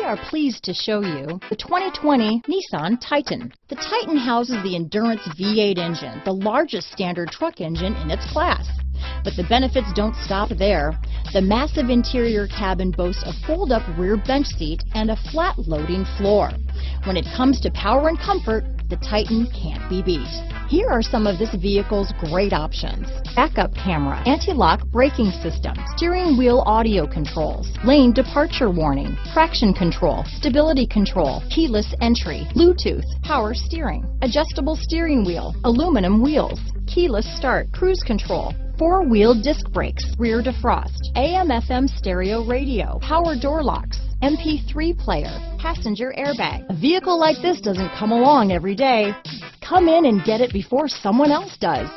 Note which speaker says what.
Speaker 1: are pleased to show you the 2020 Nissan Titan. The Titan houses the Endurance V8 engine, the largest standard truck engine in its class. But the benefits don't stop there. The massive interior cabin boasts a fold-up rear bench seat and a flat loading floor. When it comes to power and comfort, the Titan can't be beat. Here are some of this vehicle's great options: backup camera, anti-lock braking system, steering wheel audio controls, lane departure warning, traction control, stability control, keyless entry, Bluetooth, power steering, adjustable steering wheel, aluminum wheels, keyless start, cruise control, four-wheel disc brakes, rear defrost, AM/FM stereo radio, power door locks, MP3 player, passenger airbag. A vehicle like this doesn't come along every day. Come in and get it before someone else does.